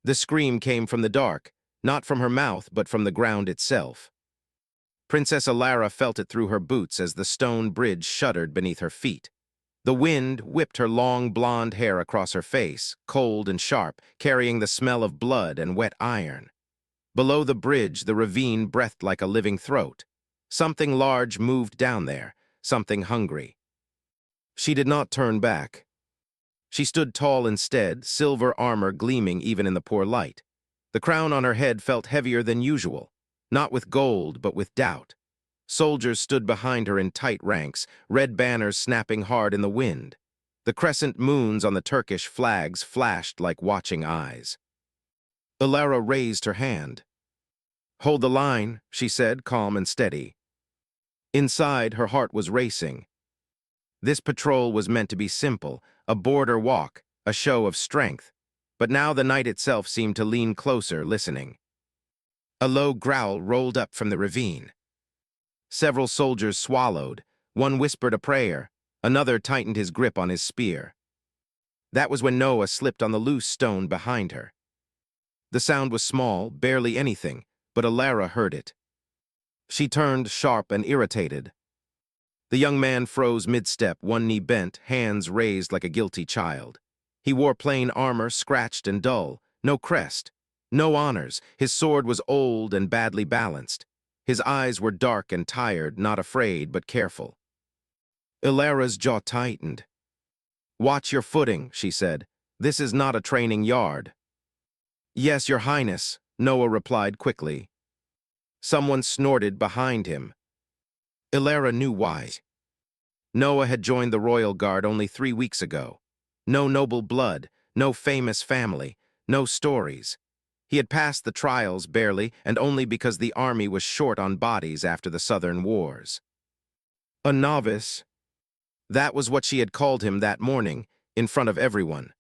The scream came from the dark, not from her mouth but from the ground itself. Princess Alara felt it through her boots as the stone bridge shuddered beneath her feet. The wind whipped her long blonde hair across her face, cold and sharp, carrying the smell of blood and wet iron. Below the bridge, the ravine breathed like a living throat. Something large moved down there, something hungry. She did not turn back. She stood tall instead, silver armor gleaming even in the poor light. The crown on her head felt heavier than usual, not with gold but with doubt. Soldiers stood behind her in tight ranks, red banners snapping hard in the wind. The crescent moons on the Turkish flags flashed like watching eyes. Alara raised her hand. "Hold the line," she said, calm and steady. Inside, her heart was racing. This patrol was meant to be simple, a border walk, a show of strength. But now the night itself seemed to lean closer, listening. A low growl rolled up from the ravine. Several soldiers swallowed. One whispered a prayer. Another tightened his grip on his spear. That was when Noah slipped on the loose stone behind her. The sound was small, barely anything, but Alara heard it. She turned, sharp and irritated. The young man froze mid-step, one knee bent, hands raised like a guilty child. He wore plain armor, scratched and dull, no crest, no honors. His sword was old and badly balanced. His eyes were dark and tired, not afraid, but careful. Alara's jaw tightened. "Watch your footing," she said. "This is not a training yard." "Yes, Your Highness," Noah replied quickly. Someone snorted behind him. Alara knew why. Noah had joined the royal guard only 3 weeks ago. No noble blood, no famous family, no stories. He had passed the trials barely, and only because the army was short on bodies after the Southern Wars. A novice. That was what she had called him that morning, in front of everyone.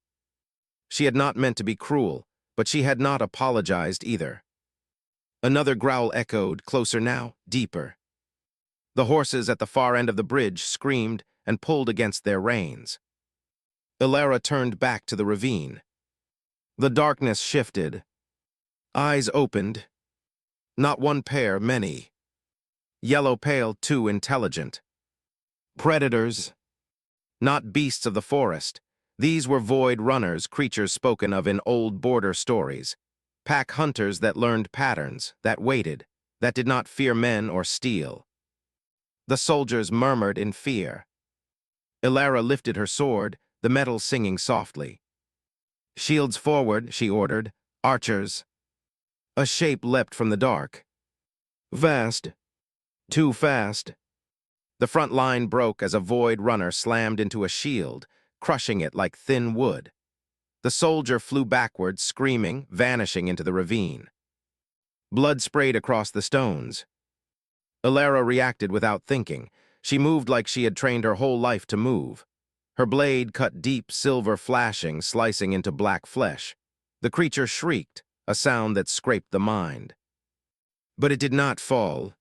She had not meant to be cruel, but she had not apologized either. Another growl echoed, closer now, deeper. The horses at the far end of the bridge screamed and pulled against their reins. Alara turned back to the ravine. The darkness shifted. Eyes opened. Not one pair, many. Yellow pale, too intelligent. Predators. Not beasts of the forest. These were void runners, creatures spoken of in old border stories. Pack hunters that learned patterns, that waited, that did not fear men or steel. The soldiers murmured in fear. Alara lifted her sword, the metal singing softly. "Shields forward," she ordered. "Archers." A shape leapt from the dark. Vast. Too fast. The front line broke as a void runner slammed into a shield, crushing it like thin wood. The soldier flew backward, screaming, vanishing into the ravine. Blood sprayed across the stones. Alara reacted without thinking. She moved like she had trained her whole life to move. Her blade cut deep, silver flashing, slicing into black flesh. The creature shrieked, a sound that scraped the mind. But it did not fall.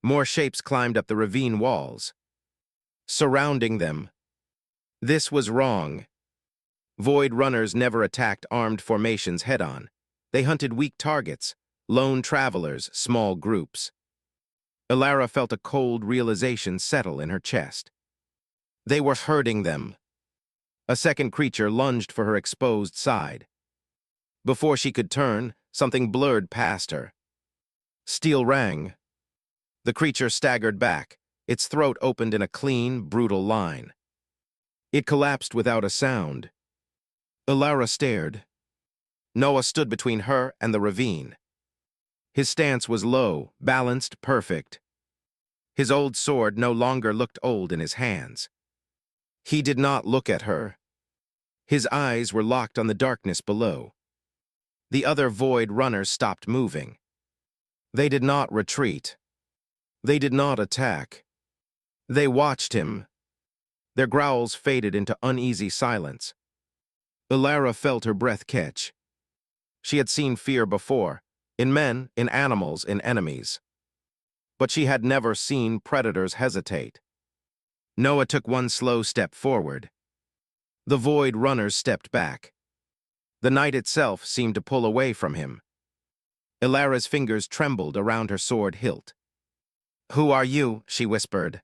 More shapes climbed up the ravine walls, surrounding them. This was wrong. Void runners never attacked armed formations head-on. They hunted weak targets, lone travelers, small groups. Alara felt a cold realization settle in her chest. They were hurting them. A second creature lunged for her exposed side. Before she could turn, something blurred past her. Steel rang. The creature staggered back. Its throat opened in a clean, brutal line. It collapsed without a sound. Alara stared. Noah stood between her and the ravine. His stance was low, balanced, perfect. His old sword no longer looked old in his hands. He did not look at her. His eyes were locked on the darkness below. The other void runners stopped moving. They did not retreat. They did not attack. They watched him. Their growls faded into uneasy silence. Alara felt her breath catch. She had seen fear before, in men, in animals, in enemies. But she had never seen predators hesitate. Noah took one slow step forward. The void runners stepped back. The night itself seemed to pull away from him. Ilara's fingers trembled around her sword hilt. "Who are you?" she whispered.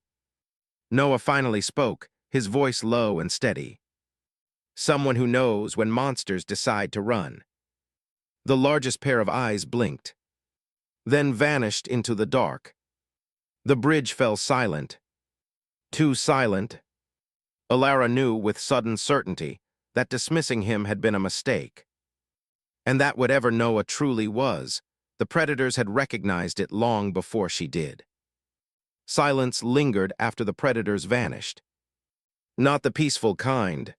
Noah finally spoke, his voice low and steady. "Someone who knows when monsters decide to run." The largest pair of eyes blinked, then vanished into the dark. The bridge fell silent. Too silent. Ilara knew with sudden certainty that dismissing him had been a mistake. And that whatever Noah truly was, the predators had recognized it long before she did. Silence lingered after the predators vanished. Not the peaceful kind.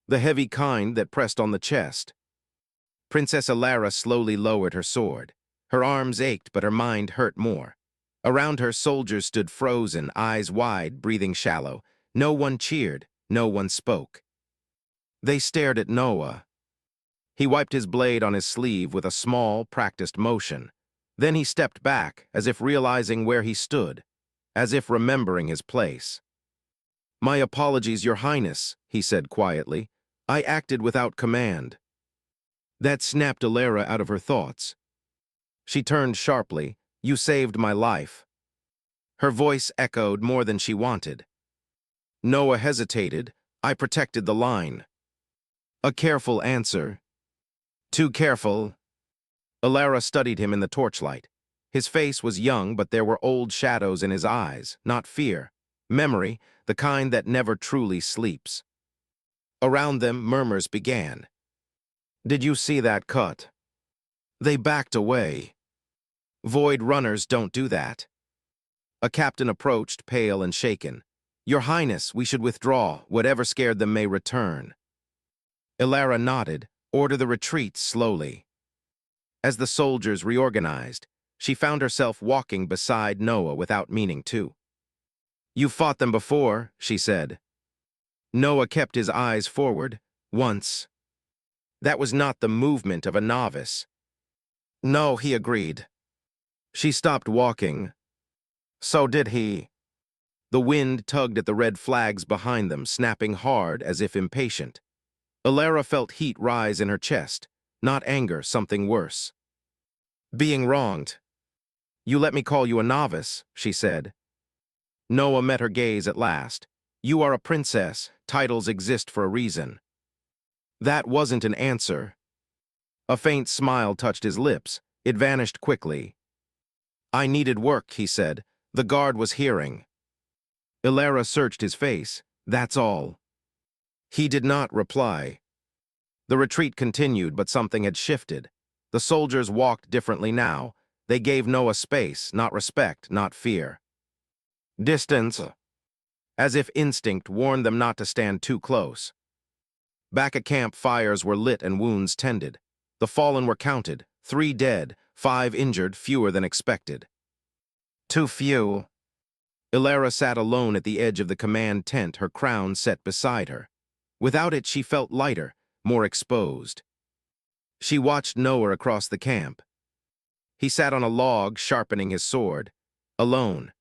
The heavy kind that pressed on the chest. Princess Ilara slowly lowered her sword. Her arms ached, but her mind hurt more. Around her, soldiers stood frozen, eyes wide, breathing shallow. No one cheered, no one spoke. They stared at Noah. He wiped his blade on his sleeve with a small, practiced motion. Then he stepped back, as if realizing where he stood, as if remembering his place. "My apologies, Your Highness," he said quietly. "I acted without command." That snapped Ilara out of her thoughts. She turned sharply. "You saved my life." Her voice echoed more than she wanted. Noah hesitated. "I protected the line." A careful answer. Too careful. Ilara studied him in the torchlight. His face was young, but there were old shadows in his eyes, not fear. Memory, the kind that never truly sleeps. Around them, murmurs began. "Did you see that cut?" They backed away. Void runners don't do that. A captain approached, pale and shaken. "Your Highness, we should withdraw. Whatever scared them may return." Ilara nodded. "Order the retreat slowly." As the soldiers reorganized, she found herself walking beside Noah without meaning to. "You fought them before," she said. Noah kept his eyes forward. "Once." That was not the movement of a novice. "No," he agreed. She stopped walking. So did he. The wind tugged at the red flags behind them, snapping hard as if impatient. Ilara felt heat rise in her chest. Not anger, something worse. "Being wronged." "You let me call you a novice," she said. Noah met her gaze at last. "You are a princess. Titles exist for a reason." That wasn't an answer. A faint smile touched his lips. It vanished quickly. "I needed work," he said. "The guard was hearing." Ilara searched his face. "That's all." He did not reply. The retreat continued, but something had shifted. The soldiers walked differently now. They gave Noah space, not respect, not fear. Distance, as if instinct warned them not to stand too close. Back at camp, fires were lit and wounds tended. The fallen were counted, 3 dead, 5 injured, fewer than expected. Too few. Ilara sat alone at the edge of the command tent, her crown set beside her. Without it, she felt lighter, more exposed. She watched Noah across the camp. He sat on a log, sharpening his sword. Alone.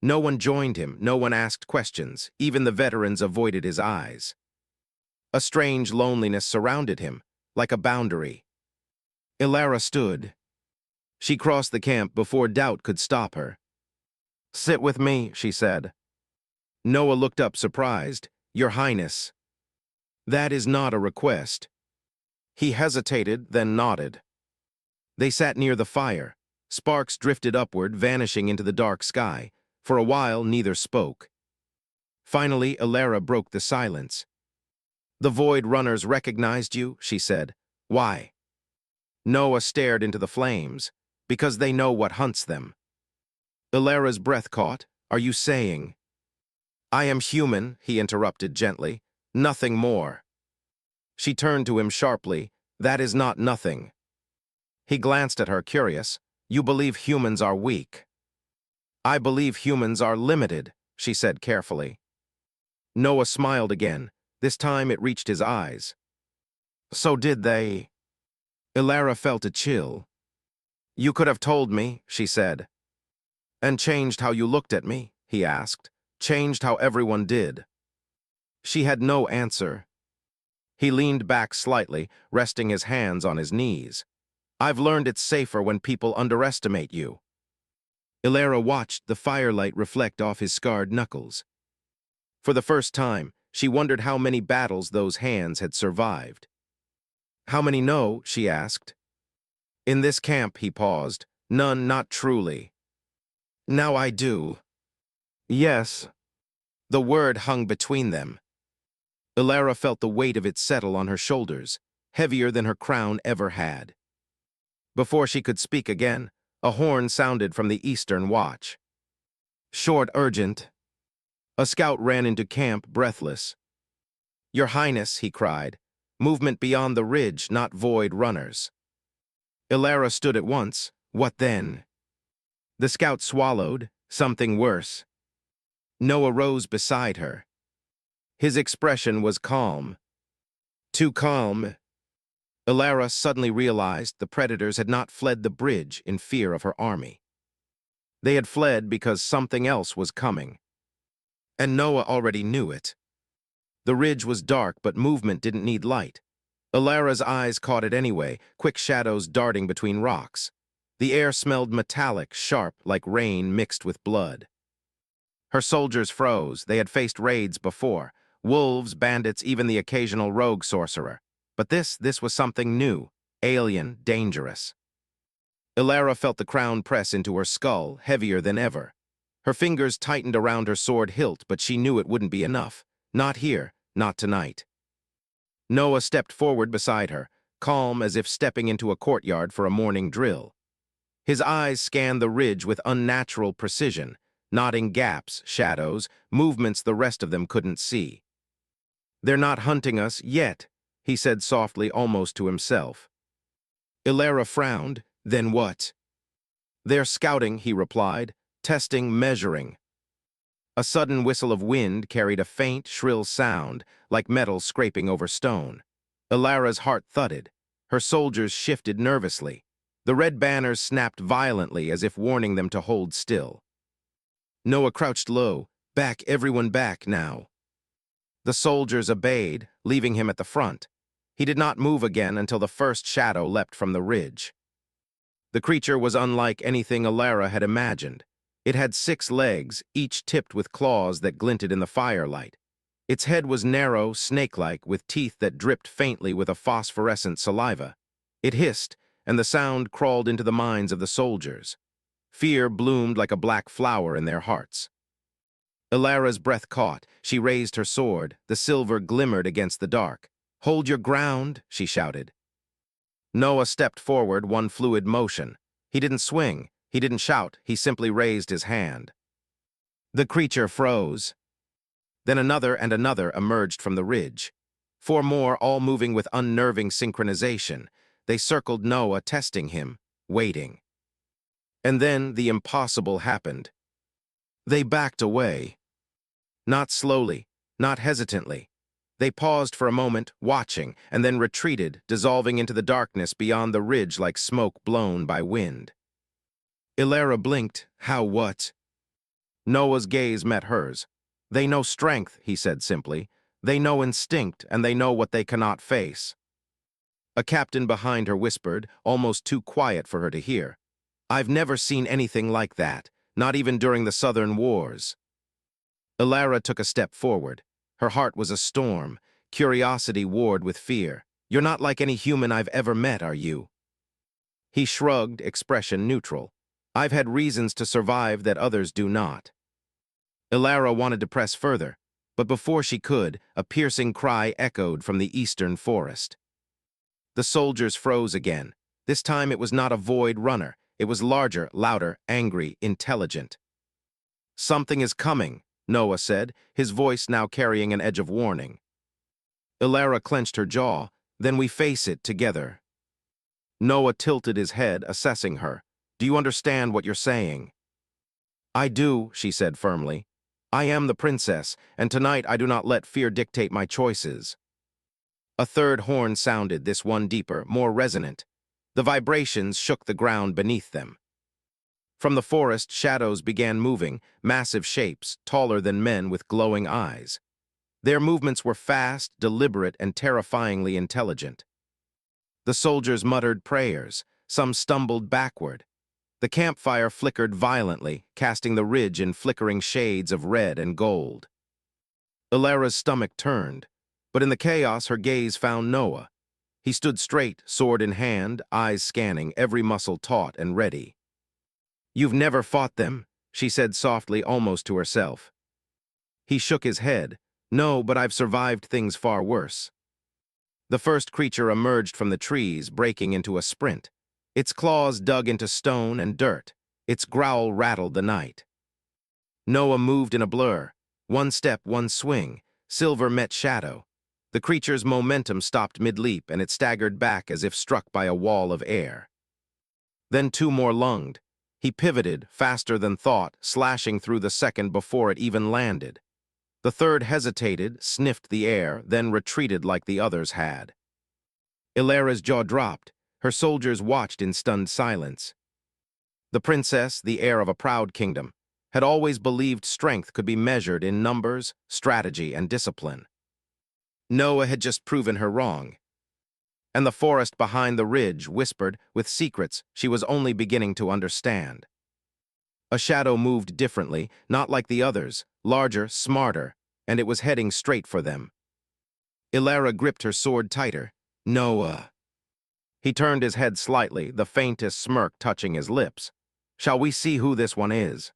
No one joined him, no one asked questions, even the veterans avoided his eyes. A strange loneliness surrounded him, like a boundary. Ilara stood. She crossed the camp before doubt could stop her. "Sit with me," she said. Noah looked up surprised. "Your Highness." "That is not a request." He hesitated, then nodded. They sat near the fire. Sparks drifted upward, vanishing into the dark sky. For a while, neither spoke. Finally, Ilara broke the silence. "The Void Runners recognized you," she said. "Why?" Noah stared into the flames. "Because they know what hunts them." Ilara's breath caught. "Are you saying?" "I am human," he interrupted gently. "Nothing more." She turned to him sharply. "That is not nothing." He glanced at her, curious. "You believe humans are weak." "I believe humans are limited," she said carefully. Noah smiled again. This time it reached his eyes. "So did they." Ilara felt a chill. "You could have told me," she said. "And changed how you looked at me?" he asked. "Changed how everyone did." She had no answer. He leaned back slightly, resting his hands on his knees. I've learned it's safer when people underestimate you. Ilara watched the firelight reflect off his scarred knuckles. For the first time, she wondered how many battles those hands had survived. How many know? She asked. In this camp, he paused. None, not truly. Now I do. Yes. The word hung between them. Ilara felt the weight of it settle on her shoulders, heavier than her crown ever had. Before she could speak again, a horn sounded from the eastern watch. Short, urgent. A scout ran into camp, breathless. Your Highness, he cried. Movement beyond the ridge, not void runners. Ilara stood at once. What then? The scout swallowed. Something worse. Noah rose beside her. His expression was calm. Too calm. Ilara suddenly realized the predators had not fled the bridge in fear of her army. They had fled because something else was coming. And Noah already knew it. The ridge was dark, but movement didn't need light. Ilara's eyes caught it anyway, quick shadows darting between rocks. The air smelled metallic, sharp, like rain mixed with blood. Her soldiers froze. They had faced raids before. Wolves, bandits, even the occasional rogue sorcerer. But this was something new, alien, dangerous. Ilara felt the crown press into her skull, heavier than ever. Her fingers tightened around her sword hilt, but she knew it wouldn't be enough. Not here, not tonight. Noah stepped forward beside her, calm as if stepping into a courtyard for a morning drill. His eyes scanned the ridge with unnatural precision, nodding gaps, shadows, movements the rest of them couldn't see. They're not hunting us yet, he said softly, almost to himself. Ilara frowned. Then what? They're scouting, he replied, testing, measuring. A sudden whistle of wind carried a faint, shrill sound, like metal scraping over stone. Ilara's heart thudded. Her soldiers shifted nervously. The red banners snapped violently as if warning them to hold still. Noah crouched low. Back, everyone back now. The soldiers obeyed, leaving him at the front. He did not move again until the first shadow leapt from the ridge. The creature was unlike anything Ilara had imagined. It had 6 legs, each tipped with claws that glinted in the firelight. Its head was narrow, snake-like, with teeth that dripped faintly with a phosphorescent saliva. It hissed, and the sound crawled into the minds of the soldiers. Fear bloomed like a black flower in their hearts. Ilara's breath caught. She raised her sword. The silver glimmered against the dark. Hold your ground, she shouted. Noah stepped forward, one fluid motion. He didn't swing. He didn't shout. He simply raised his hand. The creature froze. Then another and another emerged from the ridge. 4 more, all moving with unnerving synchronization. They circled Noah, testing him, waiting. And then the impossible happened. They backed away. Not slowly, not hesitantly. They paused for a moment, watching, and then retreated, dissolving into the darkness beyond the ridge like smoke blown by wind. Ilara blinked. How what? Noah's gaze met hers. They know strength, he said simply. They know instinct, and they know what they cannot face. A captain behind her whispered, almost too quiet for her to hear. I've never seen anything like that, not even during the Southern Wars. Ilara took a step forward. Her heart was a storm. Curiosity warred with fear. You're not like any human I've ever met, are you? He shrugged, expression neutral. I've had reasons to survive that others do not. Ilara wanted to press further, but before she could, a piercing cry echoed from the eastern forest. The soldiers froze again. This time it was not a void runner. It was larger, louder, angry, intelligent. Something is coming, Noah said, his voice now carrying an edge of warning. Ilara clenched her jaw. Then we face it together. Noah tilted his head, assessing her. Do you understand what you're saying? I do, she said firmly. I am the princess, and tonight I do not let fear dictate my choices. A third horn sounded, this one deeper, more resonant. The vibrations shook the ground beneath them. From the forest, shadows began moving, massive shapes, taller than men with glowing eyes. Their movements were fast, deliberate, and terrifyingly intelligent. The soldiers muttered prayers. Some stumbled backward. The campfire flickered violently, casting the ridge in flickering shades of red and gold. Ilara's stomach turned, but in the chaos her gaze found Noah. He stood straight, sword in hand, eyes scanning, every muscle taut and ready. "You've never fought them," she said softly, almost to herself. He shook his head. "No, but I've survived things far worse." The first creature emerged from the trees, breaking into a sprint. Its claws dug into stone and dirt. Its growl rattled the night. Noah moved in a blur. One step, one swing. Silver met shadow. The creature's momentum stopped mid-leap, and it staggered back as if struck by a wall of air. Then two more lunged. He pivoted, faster than thought, slashing through the second before it even landed. The third hesitated, sniffed the air, then retreated like the others had. Ilara's jaw dropped. Her soldiers watched in stunned silence. The princess, the heir of a proud kingdom, had always believed strength could be measured in numbers, strategy, and discipline. Noah had just proven her wrong. And the forest behind the ridge whispered, with secrets she was only beginning to understand. A shadow moved differently, not like the others, larger, smarter, and it was heading straight for them. Ilara gripped her sword tighter. "Noah." He turned his head slightly, the faintest smirk touching his lips. "Shall we see who this one is?"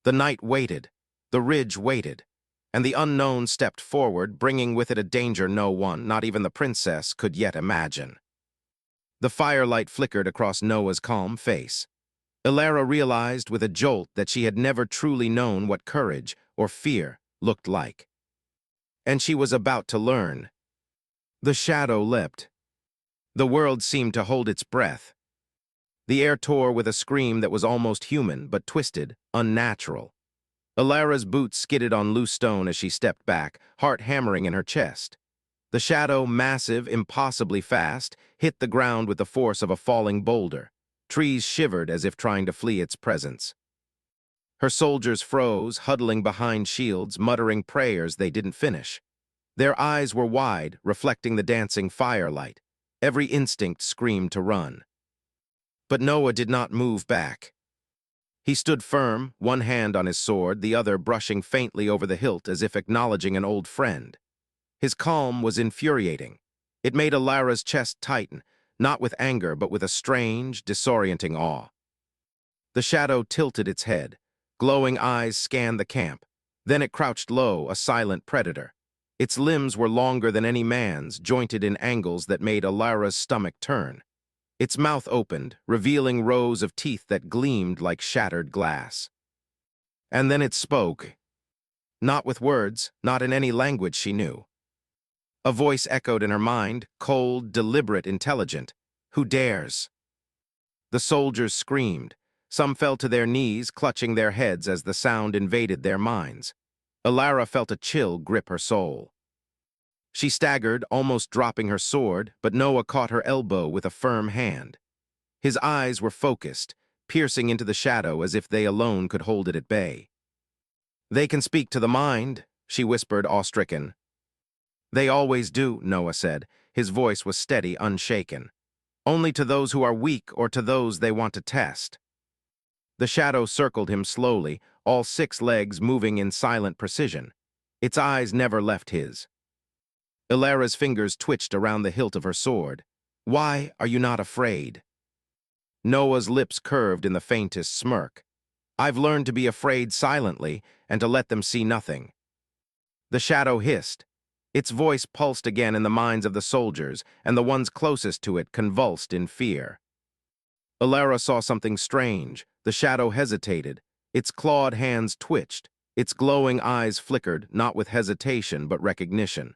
The night waited, the ridge waited, and the unknown stepped forward, bringing with it a danger no one, not even the princess, could yet imagine. The firelight flickered across Noah's calm face. Ilara realized with a jolt that she had never truly known what courage or fear looked like. And she was about to learn. The shadow leapt. The world seemed to hold its breath. The air tore with a scream that was almost human, but twisted, unnatural. Ilara's boots skidded on loose stone as she stepped back, heart hammering in her chest. The shadow, massive, impossibly fast, hit the ground with the force of a falling boulder. Trees shivered as if trying to flee its presence. Her soldiers froze, huddling behind shields, muttering prayers they didn't finish. Their eyes were wide, reflecting the dancing firelight. Every instinct screamed to run. But Noah did not move back. He stood firm, one hand on his sword, the other brushing faintly over the hilt as if acknowledging an old friend. His calm was infuriating. It made Ilara's chest tighten, not with anger, but with a strange, disorienting awe. The shadow tilted its head. Glowing eyes scanned the camp. Then it crouched low, a silent predator. Its limbs were longer than any man's, jointed in angles that made Ilara's stomach turn. Its mouth opened, revealing rows of teeth that gleamed like shattered glass. And then it spoke. Not with words, not in any language she knew. A voice echoed in her mind, cold, deliberate, intelligent. "Who dares?" The soldiers screamed. Some fell to their knees, clutching their heads as the sound invaded their minds. Ilara felt a chill grip her soul. She staggered, almost dropping her sword, but Noah caught her elbow with a firm hand. His eyes were focused, piercing into the shadow as if they alone could hold it at bay. "They can speak to the mind," she whispered, awe-stricken. "They always do," Noah said. His voice was steady, unshaken. "Only to those who are weak or to those they want to test." The shadow circled him slowly, all 6 legs moving in silent precision. Its eyes never left his. Ilara's fingers twitched around the hilt of her sword. "Why are you not afraid?" Noah's lips curved in the faintest smirk. "I've learned to be afraid silently and to let them see nothing." The shadow hissed. Its voice pulsed again in the minds of the soldiers, and the ones closest to it convulsed in fear. Ilara saw something strange. The shadow hesitated. Its clawed hands twitched. Its glowing eyes flickered, not with hesitation, but recognition.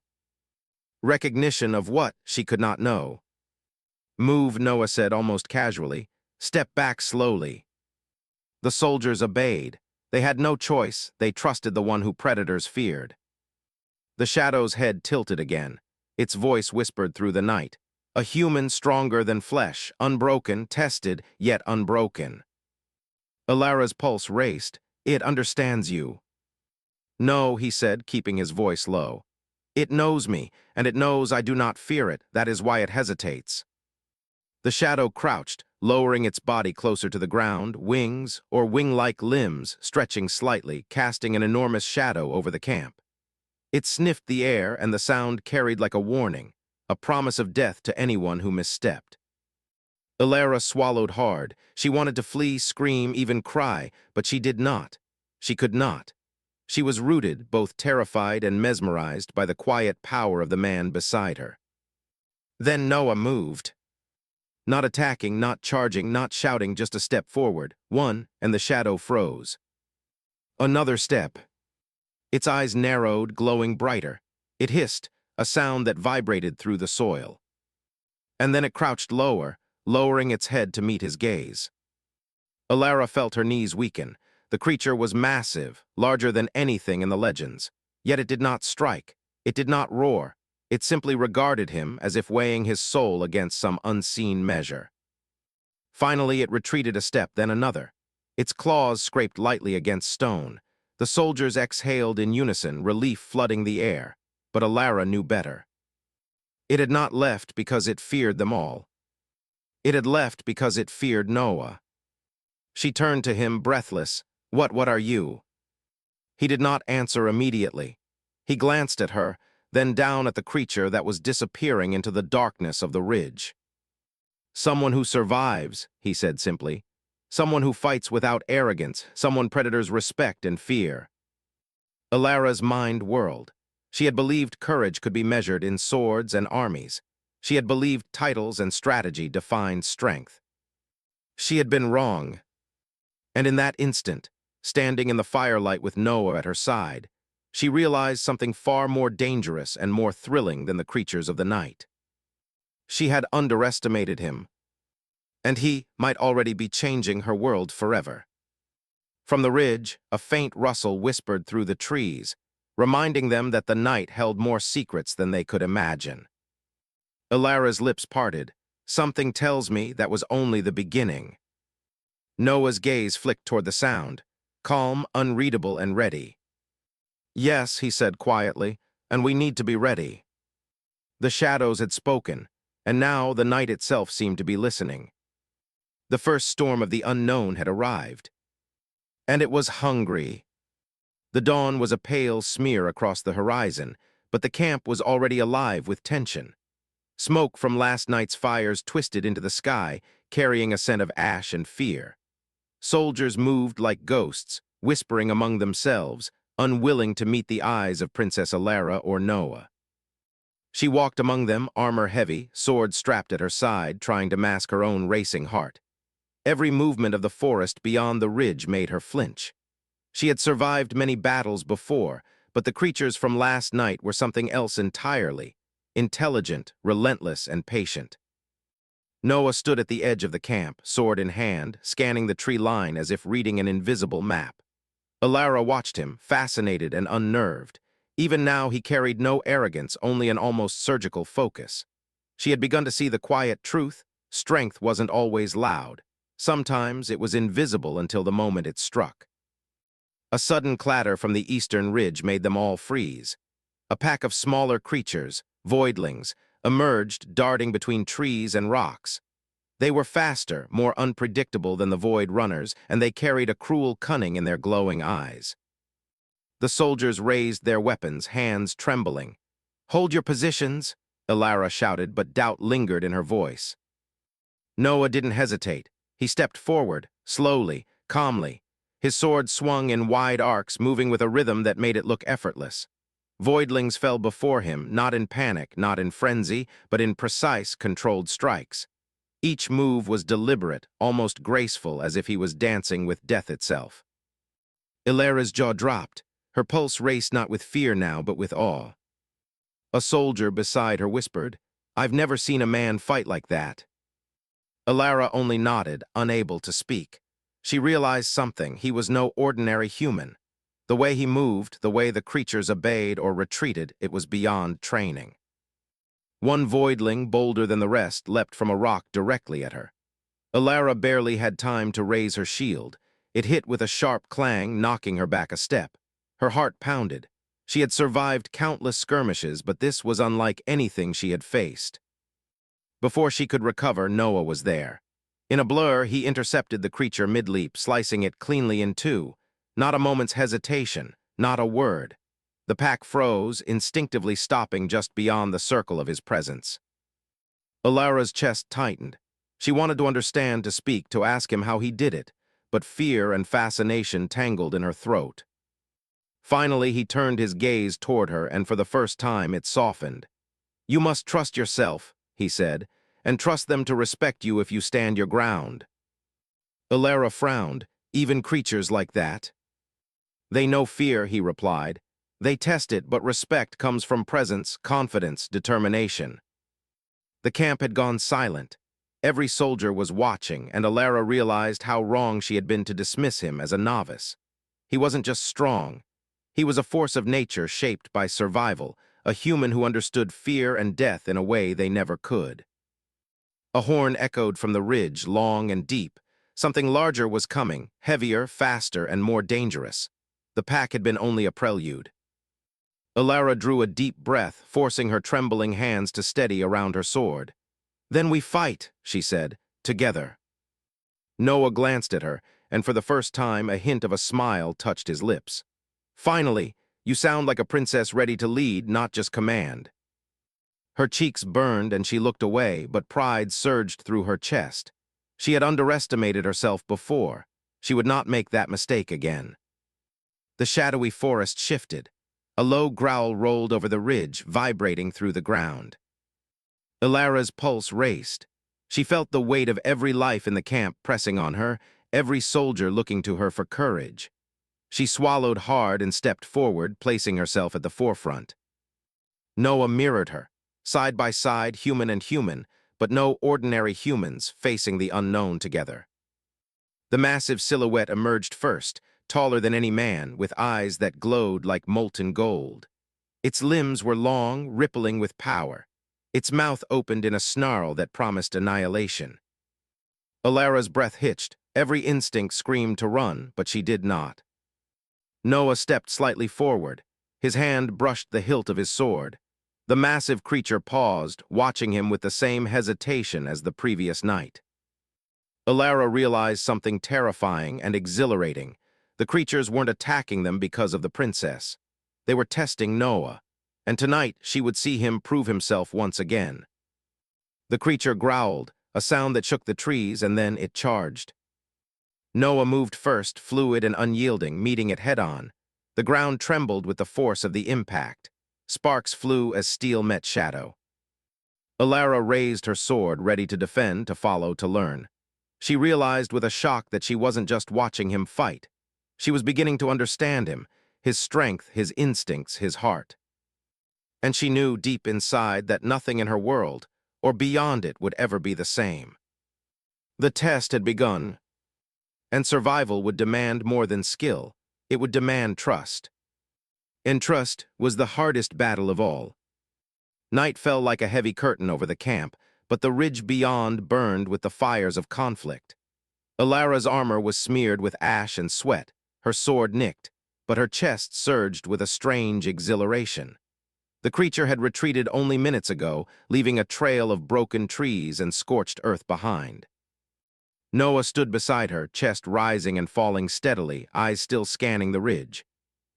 Recognition of what, she could not know. "Move," Noah said almost casually. "Step back slowly." The soldiers obeyed. They had no choice. They trusted the one who predators feared. The shadow's head tilted again. Its voice whispered through the night. A human stronger than flesh, unbroken, tested, yet unbroken. Ilara's pulse raced. "It understands you." "No," he said, keeping his voice low. "It knows me, and it knows I do not fear it. That is why it hesitates." The shadow crouched, lowering its body closer to the ground, wings, or wing-like limbs, stretching slightly, casting an enormous shadow over the camp. It sniffed the air, and the sound carried like a warning, a promise of death to anyone who misstepped. Ilara swallowed hard. She wanted to flee, scream, even cry, but she did not. She could not. She was rooted, both terrified and mesmerized, by the quiet power of the man beside her. Then Noah moved. Not attacking, not charging, not shouting, just a step forward. One, and the shadow froze. Another step. Its eyes narrowed, glowing brighter. It hissed, a sound that vibrated through the soil. And then it crouched lower, lowering its head to meet his gaze. Ilara felt her knees weaken. The creature was massive, larger than anything in the legends. Yet it did not strike. It did not roar. It simply regarded him as if weighing his soul against some unseen measure. Finally, it retreated a step, then another. Its claws scraped lightly against stone. The soldiers exhaled in unison, relief flooding the air. But Ilara knew better. It had not left because it feared them all. It had left because it feared Noah. She turned to him, breathless. What are you?" He did not answer immediately. He glanced at her, then down at the creature that was disappearing into the darkness of the ridge. "Someone who survives," he said simply. "Someone who fights without arrogance, someone predators respect and fear." Ilara's mind whirled. She had believed courage could be measured in swords and armies. She had believed titles and strategy defined strength. She had been wrong. And in that instant, standing in the firelight with Noah at her side, she realized something far more dangerous and more thrilling than the creatures of the night. She had underestimated him, and he might already be changing her world forever. From the ridge, a faint rustle whispered through the trees, reminding them that the night held more secrets than they could imagine. Ilara's lips parted. "Something tells me that was only the beginning." Noah's gaze flicked toward the sound, calm, unreadable, and ready. "Yes," he said quietly, "and we need to be ready." The shadows had spoken, and now the night itself seemed to be listening. The first storm of the unknown had arrived. And it was hungry. The dawn was a pale smear across the horizon, but the camp was already alive with tension. Smoke from last night's fires twisted into the sky, carrying a scent of ash and fear. Soldiers moved like ghosts, whispering among themselves, unwilling to meet the eyes of Princess Ilara or Noah. She walked among them, armor heavy, sword strapped at her side, trying to mask her own racing heart. Every movement of the forest beyond the ridge made her flinch. She had survived many battles before, but the creatures from last night were something else entirely, intelligent, relentless, and patient. Noah stood at the edge of the camp, sword in hand, scanning the tree line as if reading an invisible map. Ilara watched him, fascinated and unnerved. Even now he carried no arrogance, only an almost surgical focus. She had begun to see the quiet truth. Strength wasn't always loud. Sometimes it was invisible until the moment it struck. A sudden clatter from the eastern ridge made them all freeze. A pack of smaller creatures, voidlings, emerged, darting between trees and rocks. They were faster, more unpredictable than the void runners, and they carried a cruel cunning in their glowing eyes. The soldiers raised their weapons, hands trembling. "Hold your positions," Ilara shouted, but doubt lingered in her voice. Noah didn't hesitate. He stepped forward, slowly, calmly. His sword swung in wide arcs, moving with a rhythm that made it look effortless. Voidlings fell before him, not in panic, not in frenzy, but in precise, controlled strikes. Each move was deliberate, almost graceful, as if he was dancing with death itself. Ilara's jaw dropped. Her pulse raced not with fear now, but with awe. A soldier beside her whispered, "I've never seen a man fight like that." Ilara only nodded, unable to speak. She realized something. He was no ordinary human. The way he moved, the way the creatures obeyed or retreated, it was beyond training. One voidling, bolder than the rest, leapt from a rock directly at her. Ilara barely had time to raise her shield. It hit with a sharp clang, knocking her back a step. Her heart pounded. She had survived countless skirmishes, but this was unlike anything she had faced. Before she could recover, Noah was there. In a blur, he intercepted the creature mid-leap, slicing it cleanly in two. Not a moment's hesitation, not a word. The pack froze, instinctively stopping just beyond the circle of his presence. Alara's chest tightened. She wanted to understand, to speak, to ask him how he did it, but fear and fascination tangled in her throat. Finally, he turned his gaze toward her, and for the first time it softened. "You must trust yourself," he said, "and trust them to respect you if you stand your ground." Alara frowned. "Even creatures like that?" "They know fear," he replied. "They test it, but respect comes from presence, confidence, determination." The camp had gone silent. Every soldier was watching, and Alara realized how wrong she had been to dismiss him as a novice. He wasn't just strong. He was a force of nature shaped by survival, a human who understood fear and death in a way they never could. A horn echoed from the ridge, long and deep. Something larger was coming, heavier, faster, and more dangerous. The pack had been only a prelude. Alara drew a deep breath, forcing her trembling hands to steady around her sword. "Then we fight," she said, "together." Noah glanced at her, and for the first time a hint of a smile touched his lips. "Finally, you sound like a princess ready to lead, not just command." Her cheeks burned and she looked away, but pride surged through her chest. She had underestimated herself before. She would not make that mistake again. The shadowy forest shifted. A low growl rolled over the ridge, vibrating through the ground. Alara's pulse raced. She felt the weight of every life in the camp pressing on her, every soldier looking to her for courage. She swallowed hard and stepped forward, placing herself at the forefront. Noah mirrored her, side by side, human and human, but no ordinary humans facing the unknown together. The massive silhouette emerged first, taller than any man, with eyes that glowed like molten gold. Its limbs were long, rippling with power. Its mouth opened in a snarl that promised annihilation. Alara's breath hitched. Every instinct screamed to run, but she did not. Noah stepped slightly forward. His hand brushed the hilt of his sword. The massive creature paused, watching him with the same hesitation as the previous night. Alara realized something terrifying and exhilarating. The creatures weren't attacking them because of the princess. They were testing Noah, and tonight she would see him prove himself once again. The creature growled, a sound that shook the trees, and then it charged. Noah moved first, fluid and unyielding, meeting it head-on. The ground trembled with the force of the impact. Sparks flew as steel met shadow. Alara raised her sword, ready to defend, to follow, to learn. She realized with a shock that she wasn't just watching him fight. She was beginning to understand him, his strength, his instincts, his heart. And she knew deep inside that nothing in her world, or beyond it, would ever be the same. The test had begun, and survival would demand more than skill. It would demand trust. And trust was the hardest battle of all. Night fell like a heavy curtain over the camp, but the ridge beyond burned with the fires of conflict. Alara's armor was smeared with ash and sweat, her sword nicked, but her chest surged with a strange exhilaration. The creature had retreated only minutes ago, leaving a trail of broken trees and scorched earth behind. Noah stood beside her, chest rising and falling steadily, eyes still scanning the ridge.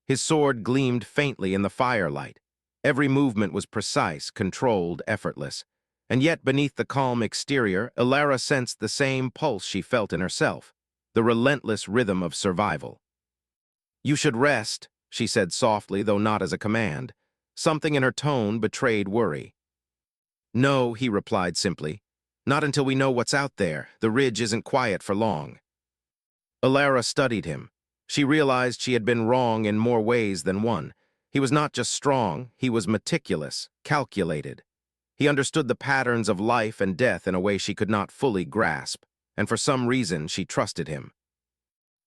His sword gleamed faintly in the firelight. Every movement was precise, controlled, effortless. And yet beneath the calm exterior, Alara sensed the same pulse she felt in herself, the relentless rhythm of survival. "You should rest," she said softly, though not as a command. Something in her tone betrayed worry. "No," he replied simply. "Not until we know what's out there. The ridge isn't quiet for long." Alara studied him. She realized she had been wrong in more ways than one. He was not just strong, he was meticulous, calculated. He understood the patterns of life and death in a way she could not fully grasp, and for some reason she trusted him.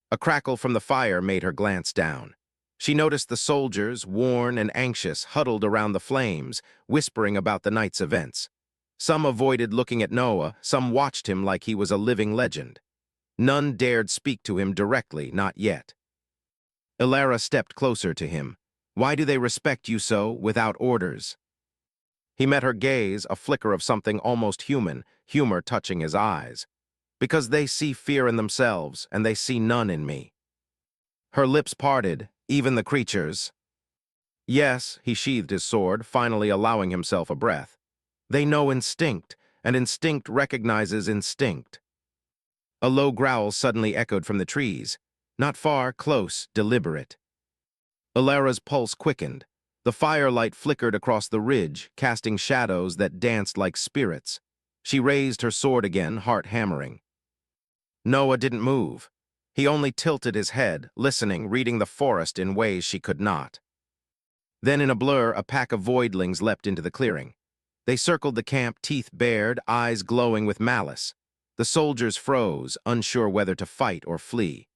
A crackle from the fire made her glance down. She noticed the soldiers, worn and anxious, huddled around the flames, whispering about the night's events. Some avoided looking at Noah, some watched him like he was a living legend. None dared speak to him directly, not yet. Ilara stepped closer to him. Why do they respect you so, without orders? He met her gaze, a flicker of something almost human, humor touching his eyes. Because they see fear in themselves, and they see none in me. Her lips parted, even the creatures. Yes, he sheathed his sword, finally allowing himself a breath. They know instinct, and instinct recognizes instinct. A low growl suddenly echoed from the trees. Not far, close, deliberate. Ilara's pulse quickened. The firelight flickered across the ridge, casting shadows that danced like spirits. She raised her sword again, heart hammering. Noah didn't move. He only tilted his head, listening, reading the forest in ways she could not. Then in a blur, a pack of voidlings leapt into the clearing. They circled the camp, teeth bared, eyes glowing with malice. The soldiers froze, unsure whether to fight or flee.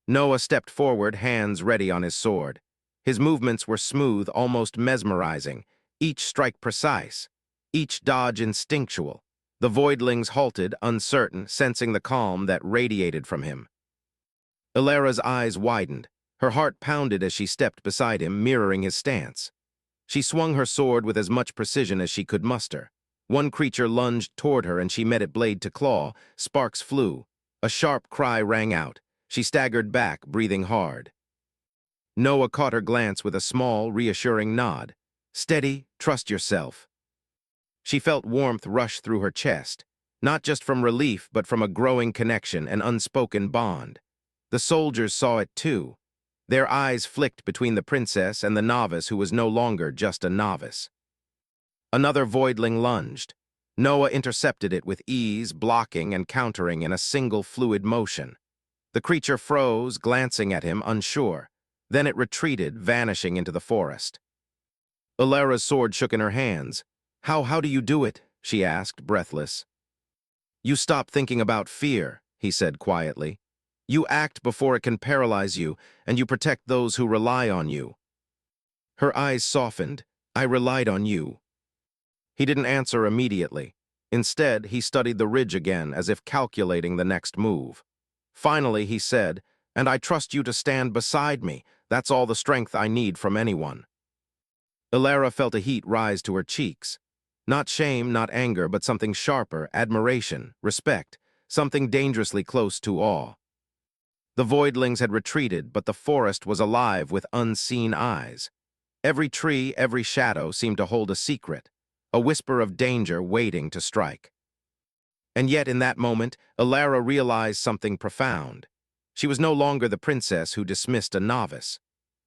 Noah stepped forward, hands ready on his sword. His movements were smooth, almost mesmerizing, each strike precise, each dodge instinctual. The voidlings halted, uncertain, sensing the calm that radiated from him. Ilara's eyes widened. Her heart pounded as she stepped beside him, mirroring his stance. She swung her sword with as much precision as she could muster. One creature lunged toward her and she met it blade to claw. Sparks flew. A sharp cry rang out. She staggered back, breathing hard. Noah caught her glance with a small, reassuring nod. Steady, trust yourself. She felt warmth rush through her chest, not just from relief, but from a growing connection, an unspoken bond. The soldiers saw it too. Their eyes flicked between the princess and the novice who was no longer just a novice. Another voidling lunged. Noah intercepted it with ease, blocking and countering in a single fluid motion. The creature froze, glancing at him, unsure. Then it retreated, vanishing into the forest. Ilara's sword shook in her hands. How do you do it?" she asked, breathless. "You stop thinking about fear," he said quietly. "You act before it can paralyze you, and you protect those who rely on you." Her eyes softened. "I relied on you." He didn't answer immediately. Instead, he studied the ridge again, as if calculating the next move. Finally, he said, "And I trust you to stand beside me. That's all the strength I need from anyone." Ilara felt a heat rise to her cheeks. Not shame, not anger, but something sharper, admiration, respect, something dangerously close to awe. The voidlings had retreated, but the forest was alive with unseen eyes. Every tree, every shadow seemed to hold a secret, a whisper of danger waiting to strike. And yet in that moment, Ilara realized something profound. She was no longer the princess who dismissed a novice.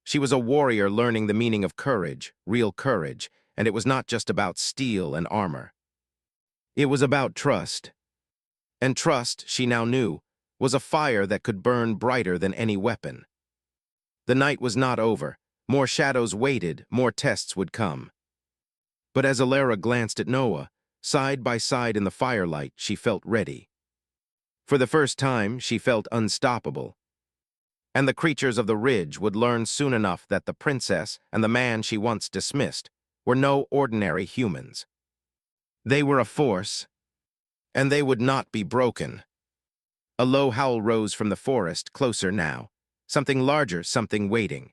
She was a warrior learning the meaning of courage, real courage, and it was not just about steel and armor. It was about trust. And trust, she now knew, was a fire that could burn brighter than any weapon. The night was not over. More shadows waited, more tests would come. But as Ilara glanced at Noah, side by side in the firelight, she felt ready. For the first time, she felt unstoppable. And the creatures of the ridge would learn soon enough that the princess and the man she once dismissed were no ordinary humans. They were a force, and they would not be broken. A low howl rose from the forest, closer now. Something larger, something waiting.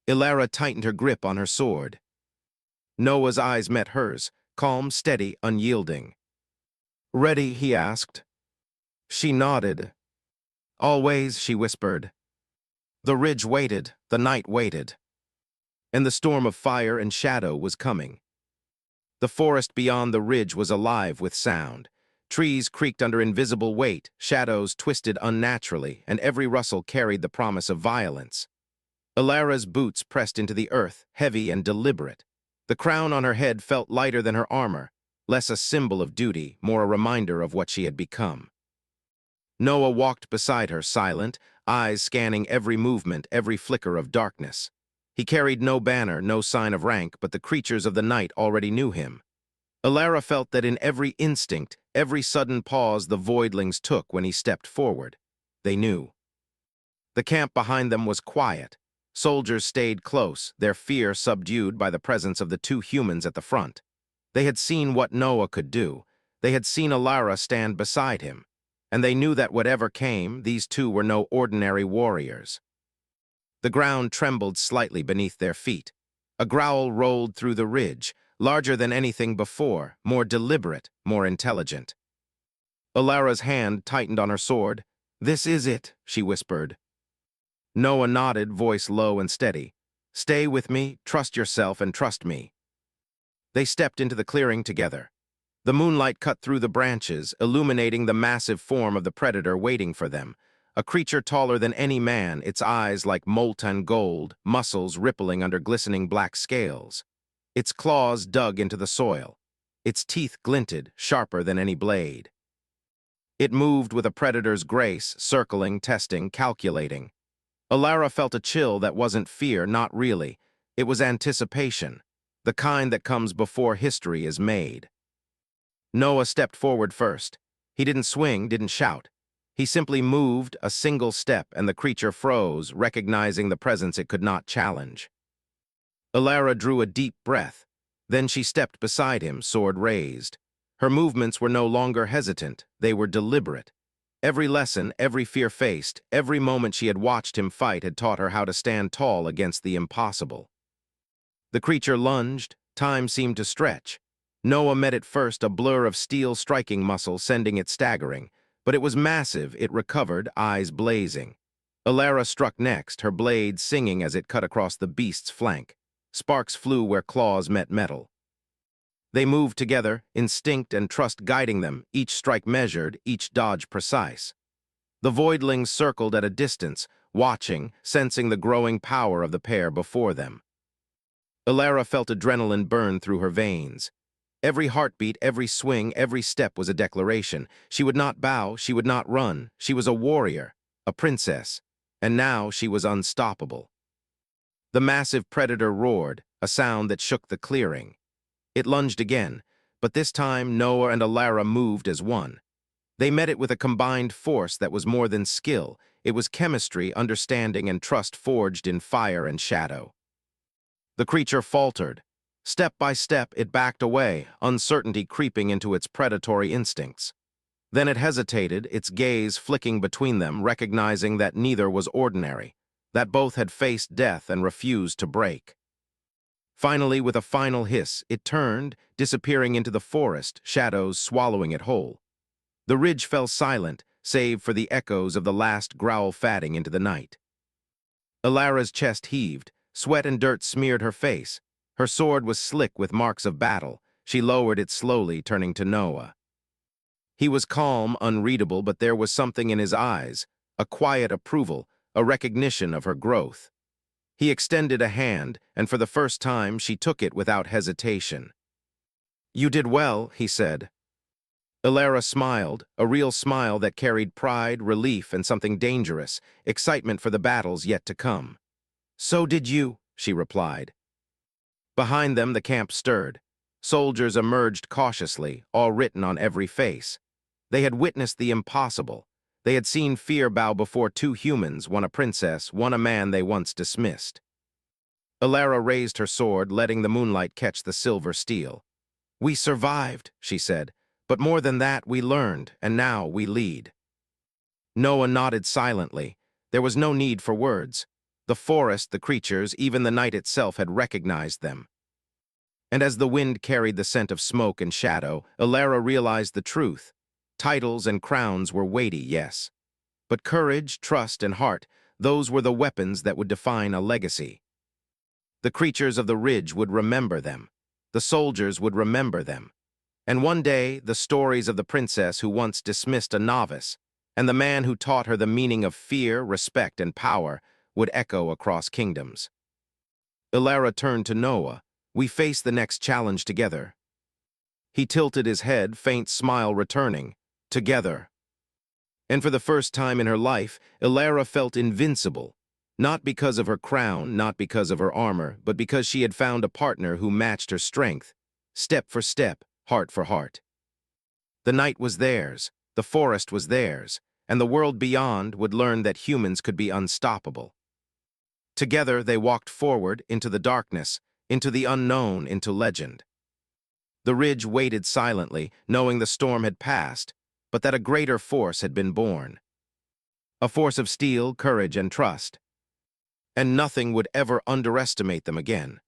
Ilara tightened her grip on her sword. Noah's eyes met hers, calm, steady, unyielding. "Ready?" he asked. She nodded. "Always," she whispered. The ridge waited, the night waited. And the storm of fire and shadow was coming. The forest beyond the ridge was alive with sound. Trees creaked under invisible weight, shadows twisted unnaturally, and every rustle carried the promise of violence. Ilara's boots pressed into the earth, heavy and deliberate. The crown on her head felt lighter than her armor, less a symbol of duty, more a reminder of what she had become. Noah walked beside her, silent, eyes scanning every movement, every flicker of darkness. He carried no banner, no sign of rank, but the creatures of the night already knew him. Ilara felt that in every instinct, every sudden pause the voidlings took when he stepped forward, they knew. The camp behind them was quiet. Soldiers stayed close, their fear subdued by the presence of the two humans at the front. They had seen what Noah could do. They had seen Ilara stand beside him. And they knew that whatever came, these two were no ordinary warriors. The ground trembled slightly beneath their feet. A growl rolled through the ridge, larger than anything before, more deliberate, more intelligent. Alara's hand tightened on her sword. "This is it," she whispered. Noah nodded, voice low and steady. "Stay with me, trust yourself, and trust me." They stepped into the clearing together. The moonlight cut through the branches, illuminating the massive form of the predator waiting for them. A creature taller than any man, its eyes like molten gold, muscles rippling under glistening black scales. Its claws dug into the soil. Its teeth glinted, sharper than any blade. It moved with a predator's grace, circling, testing, calculating. Alara felt a chill that wasn't fear, not really. It was anticipation, the kind that comes before history is made. Noah stepped forward first. He didn't swing, didn't shout. He simply moved a single step, and the creature froze, recognizing the presence it could not challenge. Alara drew a deep breath. Then she stepped beside him, sword raised. Her movements were no longer hesitant, they were deliberate. Every lesson, every fear faced, every moment she had watched him fight had taught her how to stand tall against the impossible. The creature lunged, time seemed to stretch. Noah met it first, a blur of steel striking muscle, sending it staggering. But it was massive, it recovered, eyes blazing. Alara struck next, her blade singing as it cut across the beast's flank. Sparks flew where claws met metal. They moved together, instinct and trust guiding them, each strike measured, each dodge precise. The voidlings circled at a distance, watching, sensing the growing power of the pair before them. Alara felt adrenaline burn through her veins. Every heartbeat, every swing, every step was a declaration. She would not bow, she would not run. She was a warrior, a princess, and now she was unstoppable. The massive predator roared, a sound that shook the clearing. It lunged again, but this time Noah and Alara moved as one. They met it with a combined force that was more than skill. It was chemistry, understanding, and trust forged in fire and shadow. The creature faltered. Step by step, it backed away, uncertainty creeping into its predatory instincts. Then it hesitated, its gaze flicking between them, recognizing that neither was ordinary, that both had faced death and refused to break. Finally, with a final hiss, it turned, disappearing into the forest, shadows swallowing it whole. The ridge fell silent, save for the echoes of the last growl fading into the night. Alara's chest heaved, sweat and dirt smeared her face. Her sword was slick with marks of battle. She lowered it slowly, turning to Noah. He was calm, unreadable, but there was something in his eyes, a quiet approval, a recognition of her growth. He extended a hand, and for the first time she took it without hesitation. "You did well," he said. Alara smiled, a real smile that carried pride, relief, and something dangerous, excitement for the battles yet to come. "So did you," she replied. Behind them, the camp stirred. Soldiers emerged cautiously, all written on every face. They had witnessed the impossible. They had seen fear bow before two humans, one a princess, one a man they once dismissed. Alara raised her sword, letting the moonlight catch the silver steel. "We survived," she said, "but more than that, we learned, and now we lead." Noah nodded silently. There was no need for words. The forest, the creatures, even the night itself had recognized them. And as the wind carried the scent of smoke and shadow, Alara realized the truth. Titles and crowns were weighty, yes. But courage, trust, and heart, those were the weapons that would define a legacy. The creatures of the ridge would remember them. The soldiers would remember them. And one day, the stories of the princess who once dismissed a novice, and the man who taught her the meaning of fear, respect, and power, would echo across kingdoms. Alara turned to Noah. "We face the next challenge together." He tilted his head, faint smile returning. "Together." And for the first time in her life, Alara felt invincible. Not because of her crown, not because of her armor, but because she had found a partner who matched her strength, step for step, heart for heart. The night was theirs, the forest was theirs, and the world beyond would learn that humans could be unstoppable. Together they walked forward into the darkness, into the unknown, into legend. The ridge waited silently, knowing the storm had passed, but that a greater force had been born. A force of steel, courage, and trust. and nothing would ever underestimate them again.